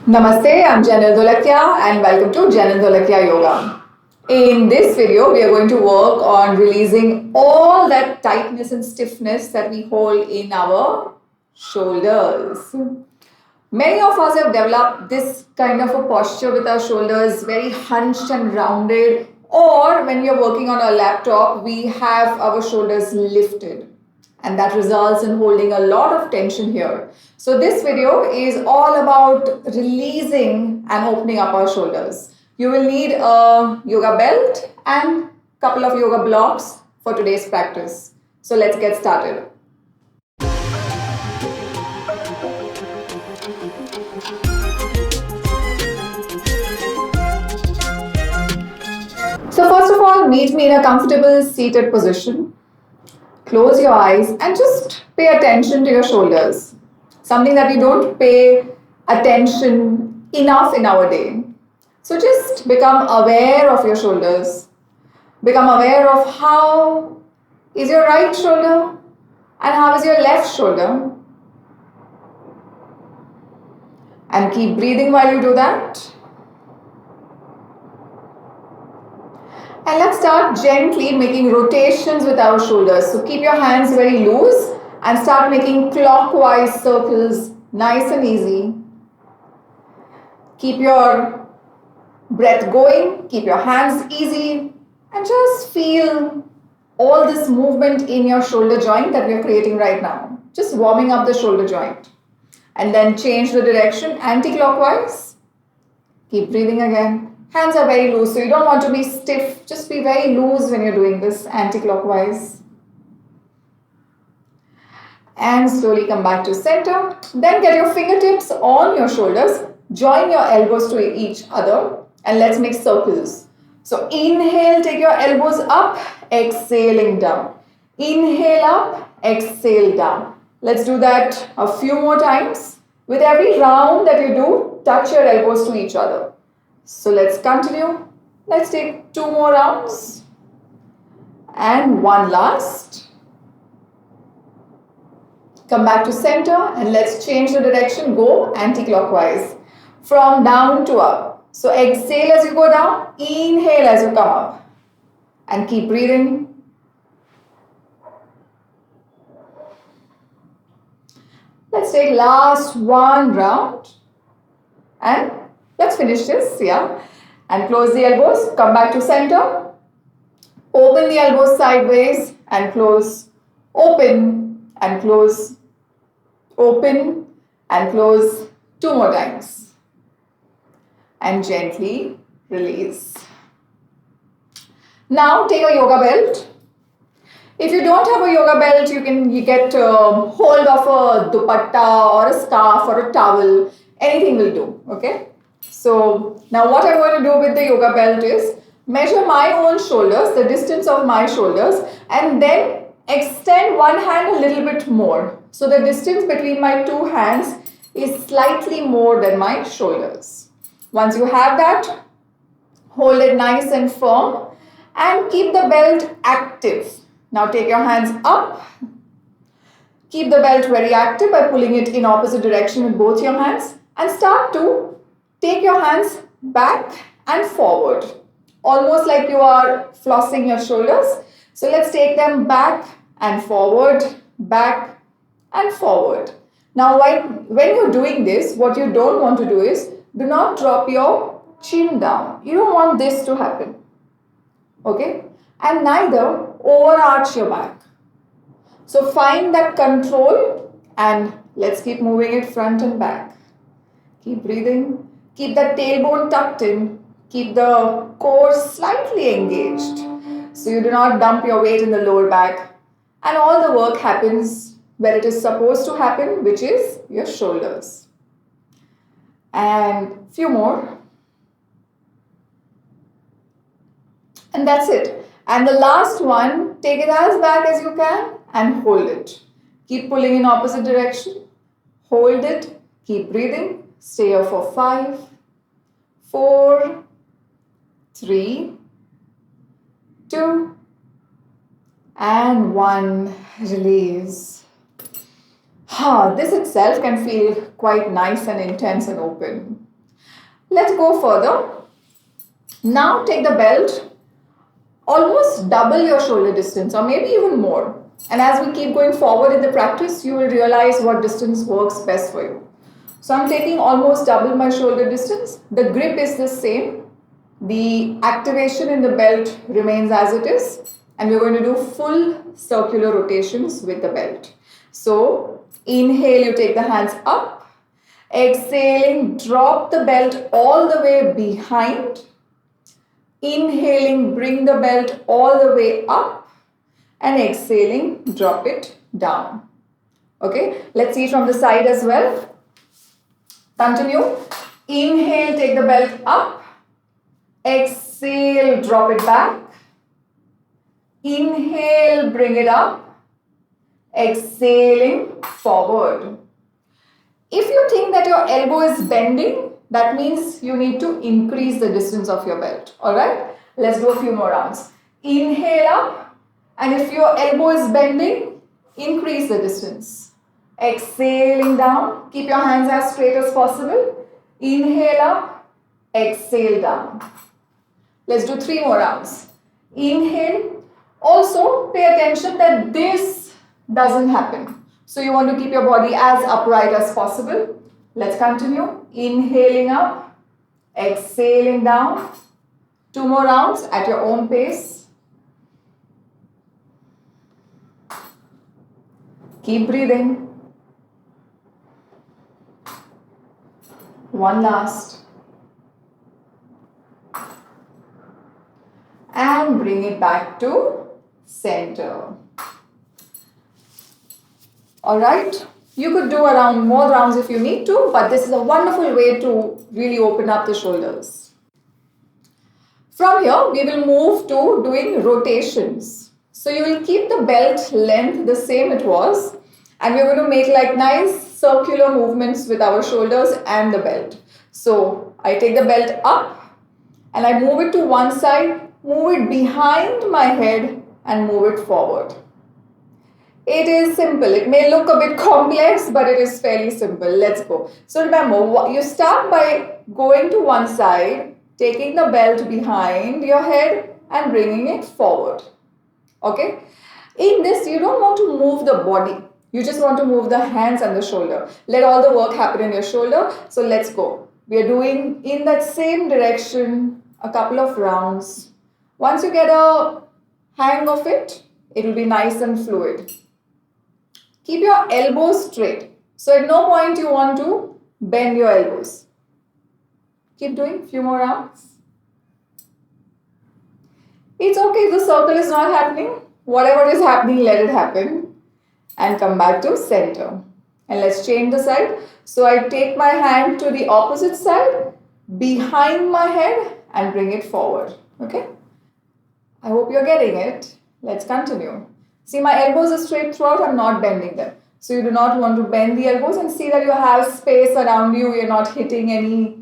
Namaste, I'm Janil Dholakya and welcome to Janil Dholakya Yoga. In this video, we are going to work on releasing all that tightness and stiffness that we hold in our shoulders. Many of us have developed this kind of a posture with our shoulders very hunched and rounded, or when we are working on a laptop, we have our shoulders lifted. And that results in holding a lot of tension here. So this video is all about releasing and opening up our shoulders. You will need a yoga belt and a couple of yoga blocks for today's practice. So let's get started. So first of all, meet me in a comfortable seated position. Close your eyes and just pay attention to your shoulders. Something that we don't pay attention enough in our day. So just become aware of your shoulders. Become aware of how is your right shoulder and how is your left shoulder. And keep breathing while you do that. And let's start gently making rotations with our shoulders. So keep your hands very loose and start making clockwise circles, nice and easy. Keep your breath going, keep your hands easy, and just feel all this movement in your shoulder joint that we are creating right now. Just warming up the shoulder joint. And then change the direction anti-clockwise. Keep breathing again. Hands are very loose, so you don't want to be stiff. Just be very loose when you're doing this anti-clockwise. And slowly come back to center. Then get your fingertips on your shoulders. Join your elbows to each other. And let's make circles. So inhale, take your elbows up. Exhaling down. Inhale up, exhale down. Let's do that a few more times. With every round that you do, touch your elbows to each other. So let's continue. Let's take 2 more rounds. And one last. Come back to center and let's change the direction. Go anti-clockwise. From down to up. So exhale as you go down. Inhale as you come up. And keep breathing. Let's take last one round. And let's finish this, yeah. And close the elbows, come back to center. Open the elbows sideways and close. Open and close. Open and close 2 more times. And gently release. Now take a yoga belt. If you don't have a yoga belt, you get hold of a dupatta or a scarf or a towel. Anything will do, okay? So now what I'm going to do with the yoga belt is measure my own shoulders, the distance of my shoulders, and then extend one hand a little bit more. So the distance between my 2 hands is slightly more than my shoulders. Once you have that, hold it nice and firm and keep the belt active. Now take your hands up. Keep the belt very active by pulling it in opposite direction with both your hands and start to take your hands back and forward, almost like you are flossing your shoulders. So let's take them back and forward, back and forward. Now when you're doing this, what you don't want to do is, do not drop your chin down. You don't want this to happen, okay? And neither overarch your back. So find that control and let's keep moving it front and back. Keep breathing. Keep the tailbone tucked in. Keep the core slightly engaged. So you do not dump your weight in the lower back. And all the work happens where it is supposed to happen, which is your shoulders. And few more. And that's it. And the last one, take it as back as you can and hold it. Keep pulling in opposite direction. Hold it. Keep breathing. Stay here for 5, 4, 3, 2, and 1. Release. This itself can feel quite nice and intense and open. Let's go further. Now take the belt, almost double your shoulder distance or maybe even more. And as we keep going forward in the practice, you will realize what distance works best for you. So I'm taking almost double my shoulder distance. The grip is the same. The activation in the belt remains as it is. And we're going to do full circular rotations with the belt. So inhale, you take the hands up. Exhaling, drop the belt all the way behind. Inhaling, bring the belt all the way up. And exhaling, drop it down. Okay, let's see from the side as well. Continue. Inhale, take the belt up. Exhale, drop it back. Inhale, bring it up. Exhaling, forward. If you think that your elbow is bending, that means you need to increase the distance of your belt. Alright? Let's do a few more rounds. Inhale up. And if your elbow is bending, increase the distance. Exhaling down. Keep your hands as straight as possible. Inhale up. Exhale down. Let's do 3 more rounds. Inhale. Also, pay attention that this doesn't happen. So you want to keep your body as upright as possible. Let's continue. Inhaling up. Exhaling down. 2 more rounds at your own pace. Keep breathing. 1 last. And bring it back to center. Alright, you could do around more rounds if you need to, but this is a wonderful way to really open up the shoulders. From here, we will move to doing rotations. So you will keep the belt length the same it was, and we're going to make like nice circular movements with our shoulders and the belt. So I take the belt up and I move it to one side, move it behind my head and move it forward. It is simple. It may look a bit complex, but it is fairly simple. Let's go. So remember, you start by going to one side, taking the belt behind your head and bringing it forward. Okay? In this, you don't want to move the body. You just want to move the hands and the shoulder. Let all the work happen in your shoulder. So let's go. We are doing in that same direction a couple of rounds. Once you get a hang of it, it will be nice and fluid. Keep your elbows straight. So at no point you want to bend your elbows. Keep doing a few more rounds. It's okay if the circle is not happening. Whatever is happening, let it happen. And come back to center. And let's change the side. So I take my hand to the opposite side, behind my head and bring it forward. Okay? I hope you're getting it. Let's continue. See, my elbows are straight throughout. I'm not bending them. So you do not want to bend the elbows and see that you have space around you. You're not hitting any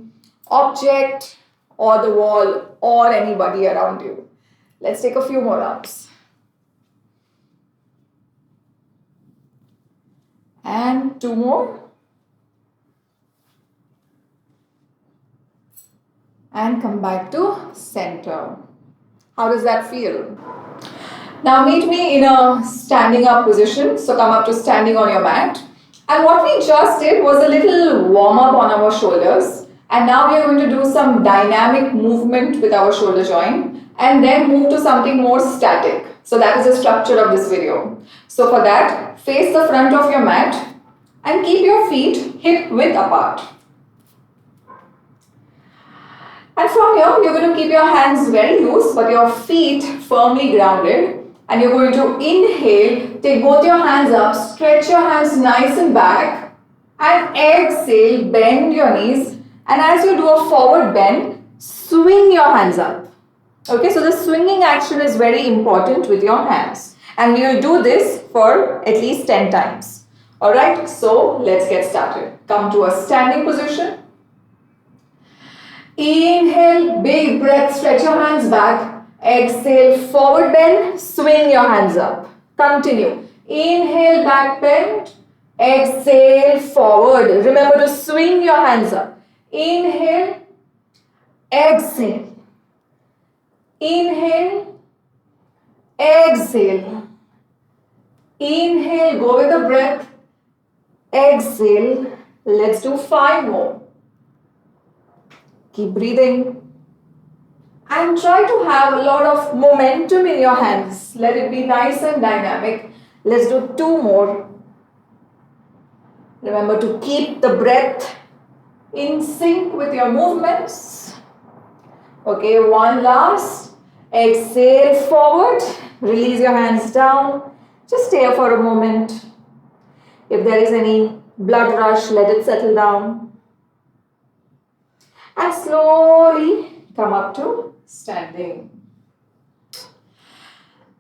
object or the wall or anybody around you. Let's take a few more rounds. And 2 more. And come back to center. How does that feel? Now meet me in a standing up position. So come up to standing on your mat. And what we just did was a little warm up on our shoulders. And now we are going to do some dynamic movement with our shoulder joint. And then move to something more static. So that is the structure of this video. So for that, face the front of your mat and keep your feet hip width apart. And from here, you're going to keep your hands very loose but your feet firmly grounded. And you're going to inhale, take both your hands up, stretch your hands nice and back. And exhale, bend your knees. And as you do a forward bend, swing your hands up. Okay, so the swinging action is very important with your hands. And we will do this for at least 10 times. Alright, so let's get started. Come to a standing position. Inhale, big breath, stretch your hands back. Exhale, forward bend, swing your hands up. Continue. Inhale, back bend. Exhale, forward. Remember to swing your hands up. Inhale, exhale. Inhale, exhale. Inhale, go with the breath. Exhale. Let's do 5 more. Keep breathing. And try to have a lot of momentum in your hands. Let it be nice and dynamic. Let's do 2 more. Remember to keep the breath in sync with your movements. Okay, 1 last. Exhale forward. Release your hands down. Just stay for a moment. If there is any blood rush, let it settle down. And slowly come up to standing.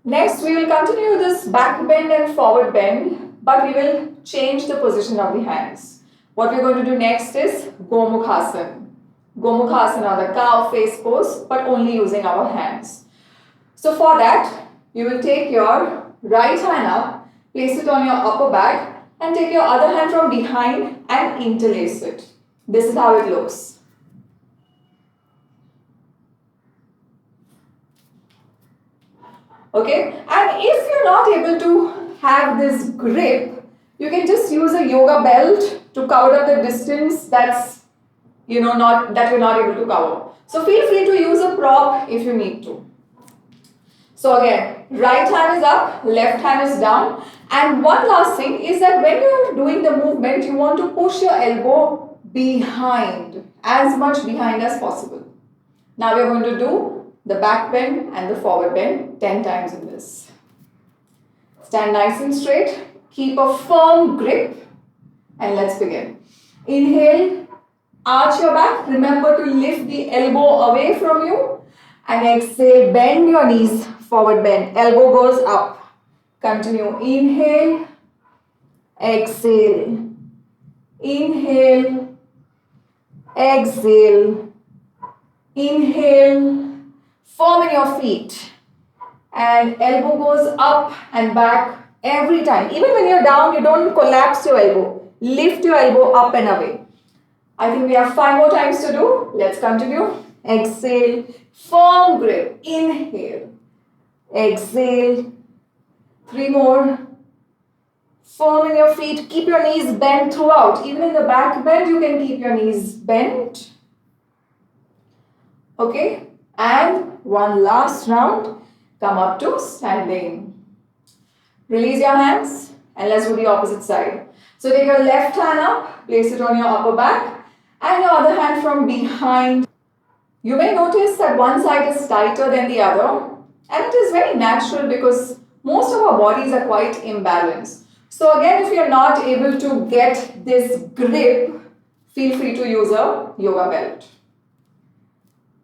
Next, we will continue this back bend and forward bend, but we will change the position of the hands. What we're going to do next is Gomukhasana. Gomukhasana, the cow face pose, but only using our hands. So for that, you will take your right hand up, place it on your upper back, and take your other hand from behind and interlace it. This is how it looks. Okay, and if you're not able to have this grip, you can just use a yoga belt to cover up the distance that's you're not able to cover. So feel free to use a prop if you need to. So again, right hand is up, left hand is down. And one last thing is that when you're doing the movement, you want to push your elbow behind, as much behind as possible. Now we're going to do the back bend and the forward bend 10 times in this. Stand nice and straight, keep a firm grip, and let's begin. Inhale, arch your back, remember to lift the elbow away from you, and exhale, bend your knees, forward bend, elbow goes up. Continue, inhale, exhale, inhale, exhale, inhale, firm in your feet, and elbow goes up and back every time. Even when you're down, you don't collapse your elbow, lift your elbow up and away. I think we have 5 more times to do. Let's continue. Exhale, firm grip, inhale, exhale, 3 more. Firm in your feet, keep your knees bent throughout. Even in the back bend, you can keep your knees bent. Okay, and 1 last round. Come up to standing. Release your hands and let's do the opposite side. So take your left hand up, place it on your upper back, and your other hand from behind. You may notice that one side is tighter than the other, and it is very natural because most of our bodies are quite imbalanced. So again, if you're not able to get this grip, feel free to use a yoga belt.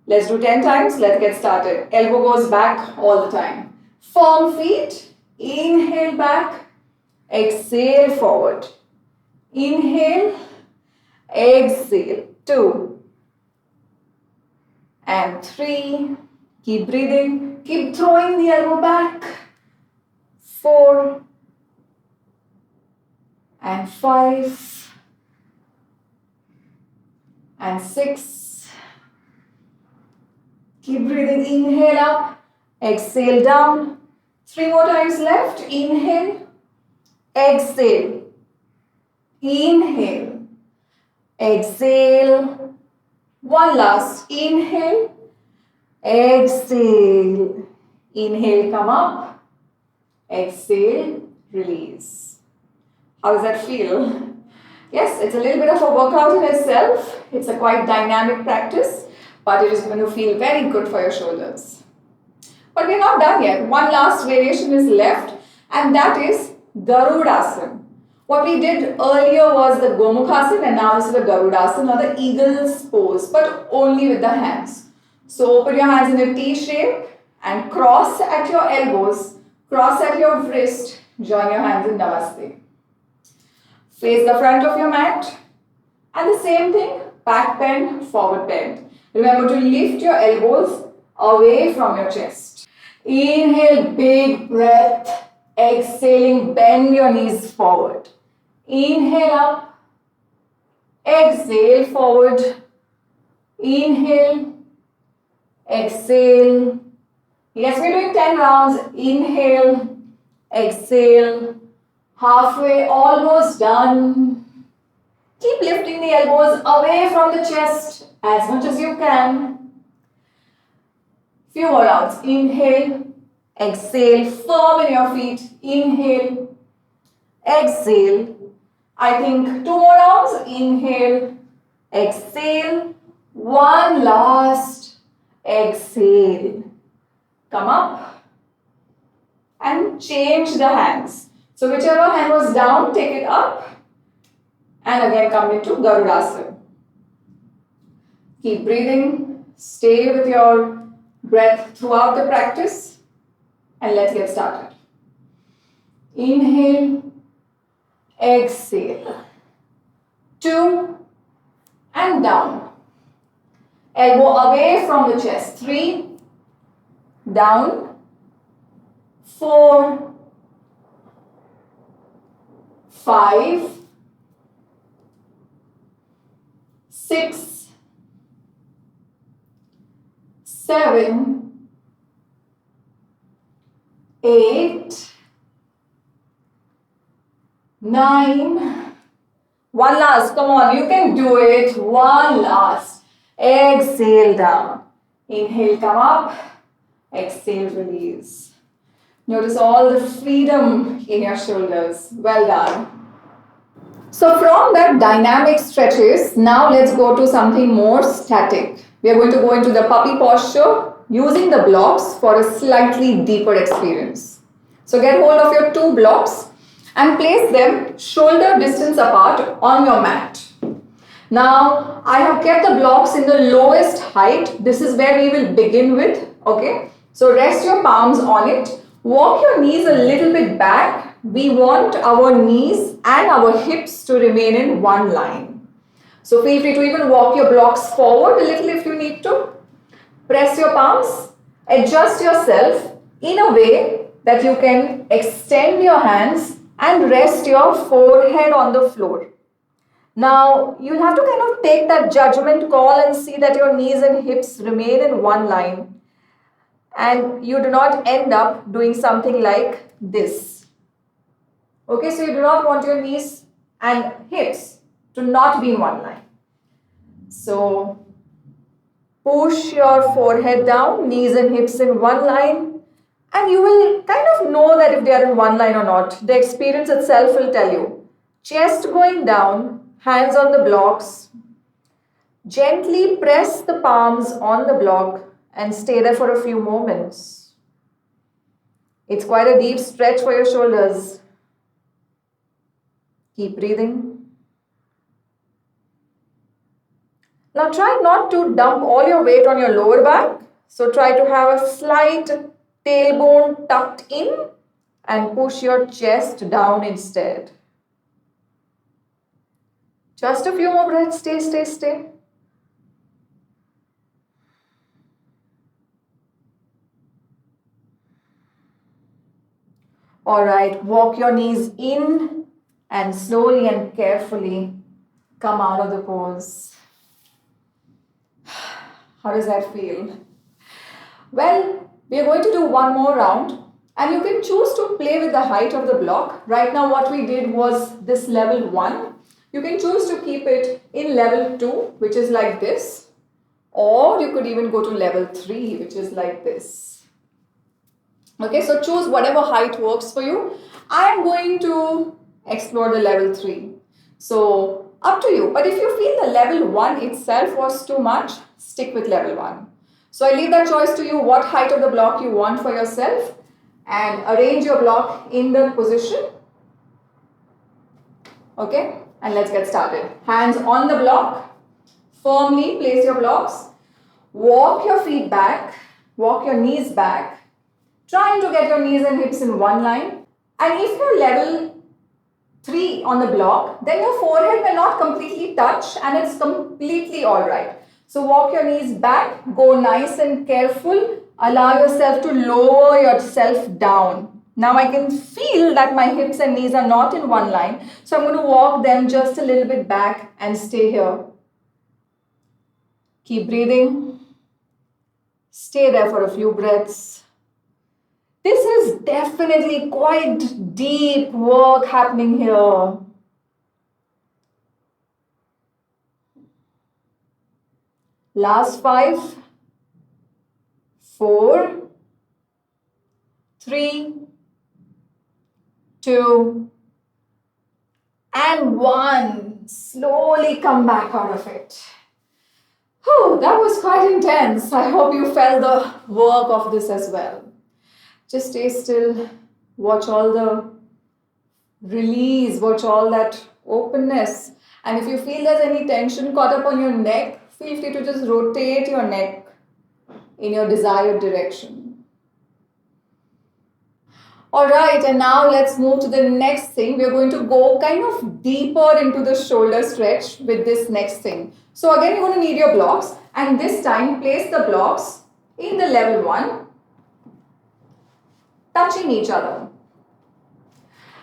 Let's do 10 times. Let's get started. Elbow goes back all the time. Firm feet. Inhale back. Exhale forward. Inhale. Exhale. 2 and 3. Keep breathing. Keep throwing the elbow back. 4 and 5 and 6. Keep breathing. Inhale up. Exhale down. 3 more times left. Inhale. Exhale. Inhale. Exhale. 1 last. Inhale. Exhale. Inhale, come up. Exhale, release. How does that feel? Yes, it's a little bit of a workout in itself. It's a quite dynamic practice, but it is going to feel very good for your shoulders. But we're not done yet. 1 last variation is left, and that is Garudasana. What we did earlier was the Gomukhasana, and now this is the Garudasana, or the eagle's pose, but only with the hands. So open your hands in a T shape and cross at your elbows, cross at your wrist, join your hands in Namaste. Face the front of your mat, and the same thing, back bend, forward bend. Remember to lift your elbows away from your chest. Inhale, big breath. Exhaling, bend your knees forward. Inhale up. Exhale forward. Inhale. exhale. Yes, we're doing 10 rounds. Inhale, exhale, halfway, almost done. Keep lifting the elbows away from the chest as much as you can. Few more rounds. Inhale, exhale, firm in your feet. Inhale, exhale. I think 2 more rounds. Inhale, exhale. One last. Exhale. Come up and change the hands. So whichever hand was down, take it up and again come into Garudasana. Keep breathing. Stay with your breath throughout the practice and let's get started. Inhale, exhale. 2 and down. Elbow away from the chest. 3, down. 4, 5, 6, 7, 8, 9. One last, come on, you can do it. One last. Exhale down. Inhale, come up. Exhale, release. Notice all the freedom in your shoulders. Well done. So from that dynamic stretches, now let's go to something more static. We are going to go into the puppy posture using the blocks for a slightly deeper experience. So get hold of your 2 blocks and place them shoulder distance apart on your mat. Now, I have kept the blocks in the lowest height. This is where we will begin with, okay? So rest your palms on it. Walk your knees a little bit back. We want our knees and our hips to remain in one line. So feel free to even walk your blocks forward a little if you need to. Press your palms. Adjust yourself in a way that you can extend your hands and rest your forehead on the floor. Now, you'll have to kind of take that judgment call and see that your knees and hips remain in one line. And you do not end up doing something like this. Okay, so you do not want your knees and hips to not be in one line. So, push your forehead down, knees and hips in one line. And you will kind of know that if they are in one line or not. The experience itself will tell you. Chest going down. Hands on the blocks. Gently press the palms on the block and stay there for a few moments. It's quite a deep stretch for your shoulders. Keep breathing. Now try not to dump all your weight on your lower back. So try to have a slight tailbone tucked in and push your chest down instead. Just a few more breaths. Stay, stay, stay. Alright, walk your knees in and slowly and carefully come out of the pose. How does that feel? Well, we are going to do one more round and you can choose to play with the height of the block. Right now what we did was this level 1. You can choose to keep it in level 2, which is like this, or you could even go to level 3, which is like this. Okay, so choose whatever height works for you. I am going to explore the level 3. So up to you. But if you feel the level 1 itself was too much, stick with level 1. So I leave that choice to you, what height of the block you want for yourself, and arrange your block in the position. Okay. And let's get started. Hands on the block. Firmly place your blocks. Walk your feet back. Walk your knees back. Trying to get your knees and hips in one line. And if you're level 3 on the block, then your forehead may not completely touch and it's completely alright. So walk your knees back. Go nice and careful. Allow yourself to lower yourself down. Now I can feel that my hips and knees are not in one line. So I'm going to walk them just a little bit back and stay here. Keep breathing. Stay there for a few breaths. This is definitely quite deep work happening here. Last 5, 4, 3, 2, and 1. Slowly come back out of it. Whew, that was quite intense. I hope you felt the work of this as well. Just stay still. Watch all the release. Watch all that openness. And if you feel there's any tension caught up on your neck, feel free to just rotate your neck in your desired direction. Alright, and now let's move to the next thing. We're going to go kind of deeper into the shoulder stretch with this next thing. So again, you're going to need your blocks, and this time place the blocks in the level 1, touching each other.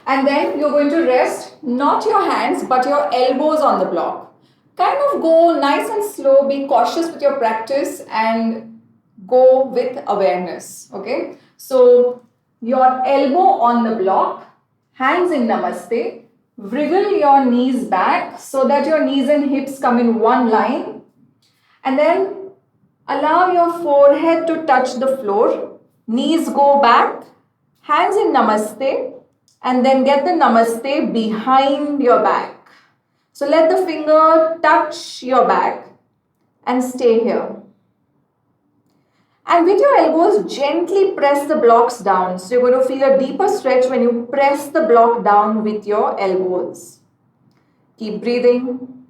And then you're going to rest not your hands but your elbows on the block. Kind of go nice and slow, be cautious with your practice and go with awareness. Okay, so your elbow on the block, hands in namaste, wriggle your knees back so that your knees and hips come in one line, and then allow your forehead to touch the floor, knees go back, hands in namaste, and then get the namaste behind your back. So let the finger touch your back and stay here. And with your elbows, gently press the blocks down. So you're going to feel a deeper stretch when you press the block down with your elbows. Keep breathing.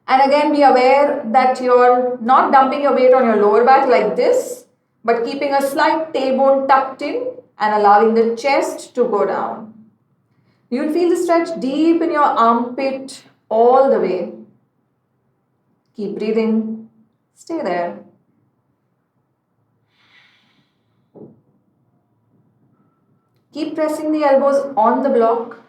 And again, be aware that you're not dumping your weight on your lower back like this, but keeping a slight tailbone tucked in and allowing the chest to go down. You'll feel the stretch deep in your armpit all the way. Keep breathing. Stay there. Keep pressing the elbows on the block.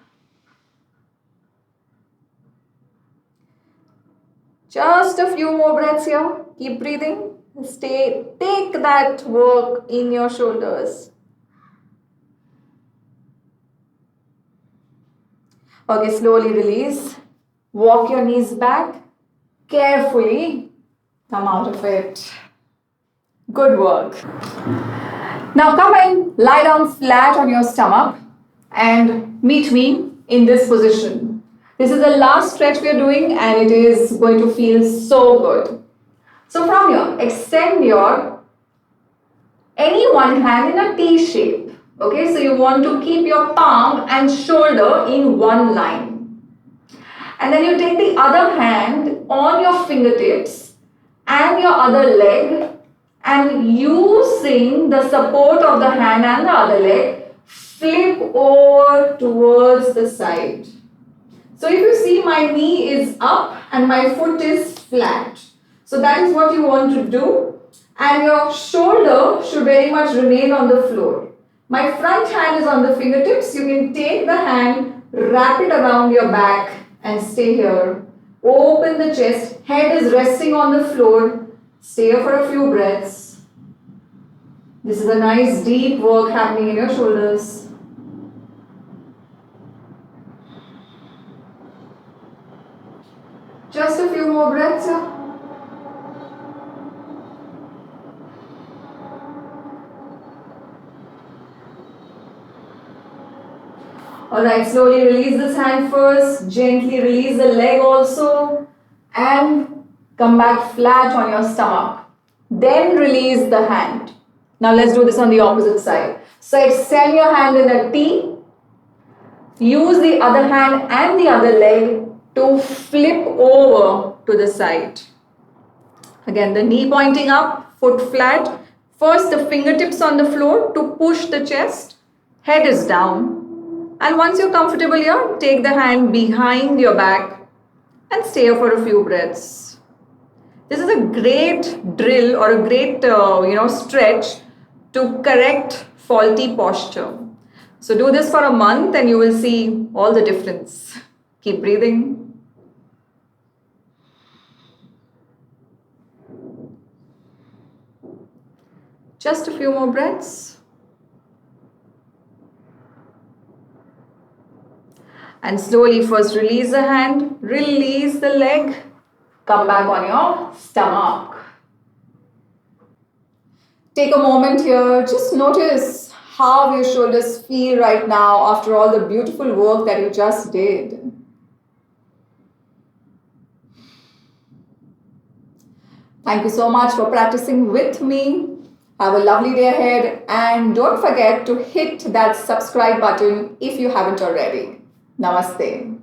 Just a few more breaths here. Keep breathing. Take that work in your shoulders. Okay, slowly release. Walk your knees back. Carefully come out of it. Good work. Now come and lie down flat on your stomach and meet me in this position. This is the last stretch we are doing and it is going to feel so good. So from here, extend your any one hand in a T shape. Okay, so you want to keep your palm and shoulder in one line. And then you take the other hand on your fingertips and your other leg, and using the support of the hand and the other leg, flip over towards the side. So if you see, my knee is up and my foot is flat. So that is what you want to do. And your shoulder should very much remain on the floor. My front hand is on the fingertips. You can take the hand, wrap it around your back and stay here. Open the chest, head is resting on the floor. Stay here for a few breaths. This is a nice deep work happening in your shoulders. Just a few more breaths here. Alright, slowly release this hand first. Gently release the leg also. And come back flat on your stomach. Then release the hand. Now let's do this on the opposite side. So extend your hand in a T. Use the other hand and the other leg to flip over to the side. Again, the knee pointing up, foot flat. First, the fingertips on the floor to push the chest. Head is down. And once you're comfortable here, take the hand behind your back and stay here for a few breaths. This is a great drill or a great stretch to correct faulty posture. So do this for a month and you will see all the difference. Keep breathing. Just a few more breaths. And slowly first release the hand, release the leg, come back on your stomach. Take a moment here, just notice how your shoulders feel right now after all the beautiful work that you just did. Thank you so much for practicing with me. Have a lovely day ahead and don't forget to hit that subscribe button if you haven't already. Namaste.